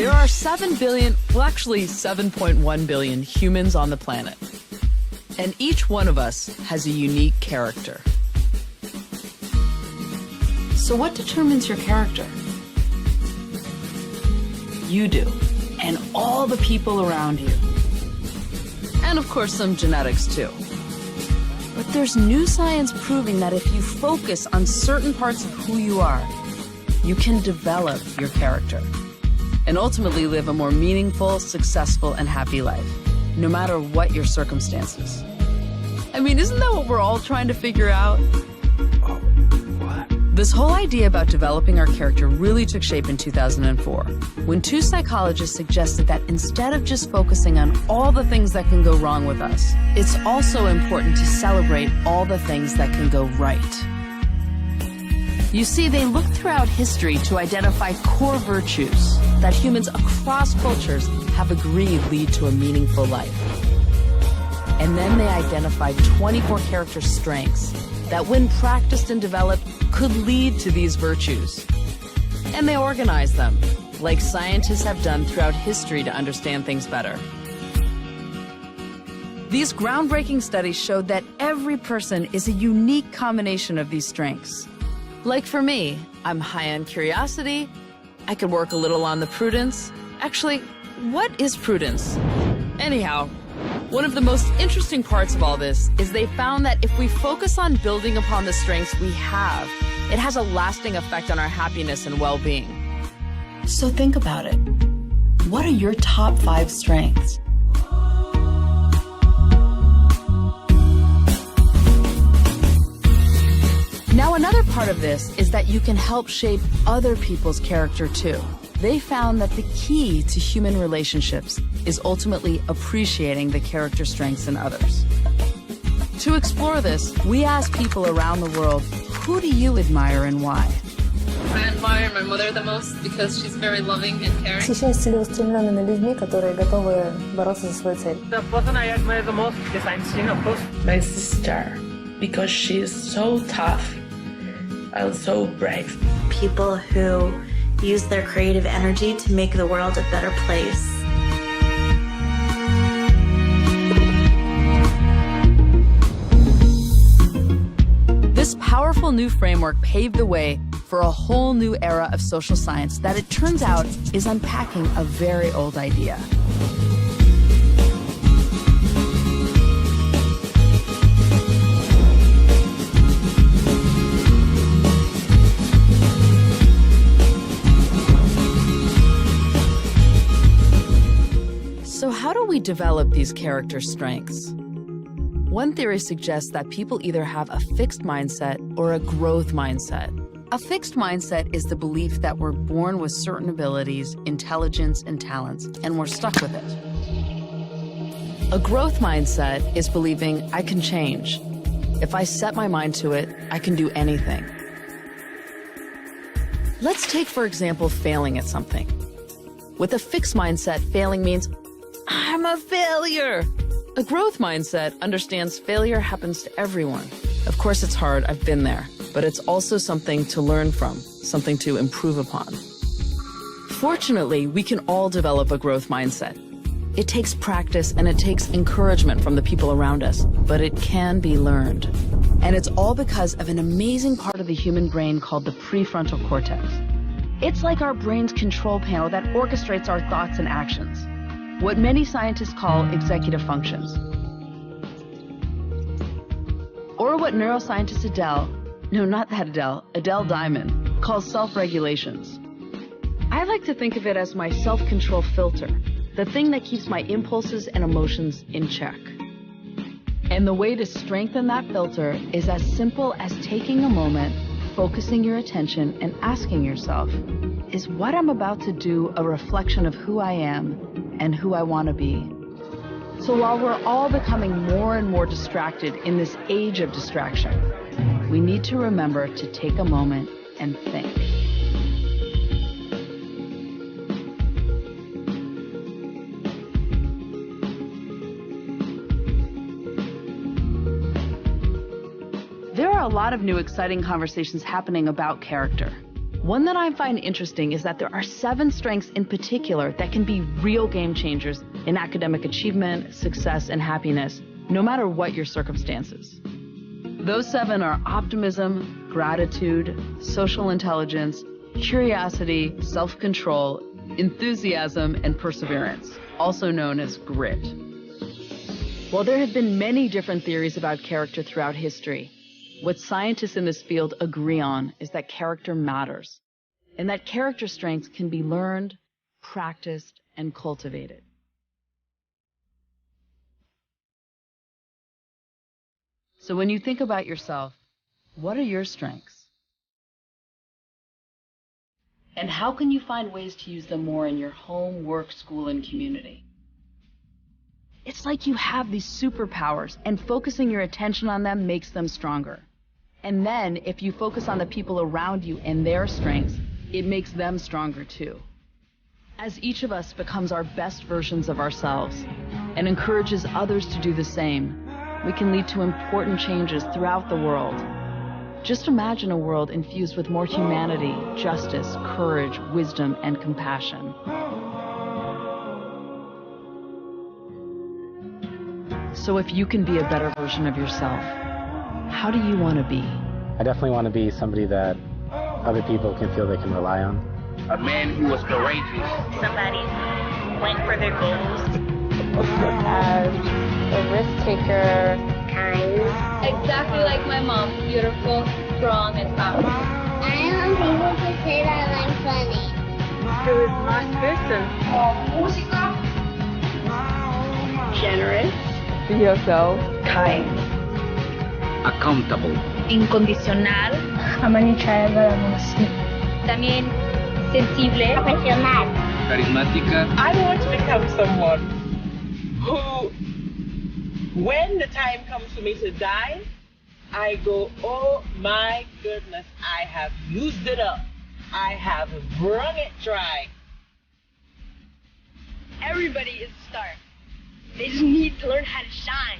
There are 7 billion, well actually 7.1 billion humans on the planet. And each one of us has a unique character. So what determines your character? You do, and all the people around you. And of course some genetics too. But there's new science proving that if you focus on certain parts of who you are, you can develop your character and ultimately live a more meaningful, successful, and happy life, no matter what your circumstances. I mean, isn't that what we're all trying to figure out? This whole idea about developing our character really took shape in 2004, when two psychologists suggested that instead of just focusing on all the things that can go wrong with us, it's also important to celebrate all the things that can go right. You see, they looked throughout history to identify core virtues that humans across cultures have agreed lead to a meaningful life. And then they identified 24 character strengths that, when practiced and developed, could lead to these virtues. And they organized them, like scientists have done throughout history to understand things better. These groundbreaking studies showed that every person is a unique combination of these strengths. Like for me, I'm high on curiosity. I could work a little on the prudence. Actually, what is prudence? Anyhow, one of the most interesting parts of all this is they found that if we focus on building upon the strengths we have, it has a lasting effect on our happiness and well-being. So think about it. What are your top 5 strengths? Now, another part of this is that you can help shape other people's character too. They found that the key to human relationships is ultimately appreciating the character strengths in others. To explore this, we asked people around the world, who do you admire and why? I admire my mother the most because she's very loving and caring. Восхищаюсь целеустремленными людьми, которые готовы бороться за свою цель. The person I admire the most is Einstein, of course. My sister, because she is so tough and so brave. People who use their creative energy to make the world a better place. This powerful new framework paved the way for a whole new era of social science that, it turns out, is unpacking a very old idea. So how do we develop these character strengths? One theory suggests that people either have a fixed mindset or a growth mindset. A fixed mindset is the belief that we're born with certain abilities, intelligence, and talents, and we're stuck with it. A growth mindset is believing I can change. If I set my mind to it, I can do anything. Let's take, for example, failing at something. With a fixed mindset, failing means I'm a failure. A growth mindset understands failure happens to everyone. Of course, it's hard, I've been there, but it's also something to learn from, something to improve upon. Fortunately, we can all develop a growth mindset. It takes practice and it takes encouragement from the people around us, but it can be learned. And it's all because of an amazing part of the human brain called the prefrontal cortex. It's like our brain's control panel that orchestrates our thoughts and actions, what many scientists call executive functions. Or what neuroscientist Adele Diamond, calls self-regulations. I like to think of it as my self-control filter, the thing that keeps my impulses and emotions in check. And the way to strengthen that filter is as simple as taking a moment, focusing your attention, and asking yourself, is what I'm about to do a reflection of who I am and who I want to be? So while we're all becoming more and more distracted in this age of distraction, we need to remember to take a moment and think. There are a lot of new exciting conversations happening about character. One that I find interesting is that there are 7 strengths in particular that can be real game changers in academic achievement, success, and happiness, no matter what your circumstances. Those 7 are optimism, gratitude, social intelligence, curiosity, self-control, enthusiasm, and perseverance, also known as grit. While there have been many different theories about character throughout history, what scientists in this field agree on is that character matters, and that character strengths can be learned, practiced, and cultivated. So when you think about yourself, what are your strengths? And how can you find ways to use them more in your home, work, school, and community? It's like you have these superpowers, and focusing your attention on them makes them stronger. And then, if you focus on the people around you and their strengths, it makes them stronger too. As each of us becomes our best versions of ourselves and encourages others to do the same, we can lead to important changes throughout the world. Just imagine a world infused with more humanity, justice, courage, wisdom, and compassion. So if you can be a better version of yourself, how do you want to be? I definitely want to be somebody that other people can feel they can rely on. A man who was courageous. Somebody who went for their goals. As a risk taker. Kind. Exactly like my mom, beautiful, strong, and powerful. I want people to say that I'm funny. Who is a nice person. Música. Generous. Be yourself. Kind. Accountable. Incondicional. También sensible. Profesional. Carismática. I want to become someone who, when the time comes for me to die, I go, oh my goodness, I have used it up. I have wrung it dry. Everybody is a star. They just need to learn how to shine.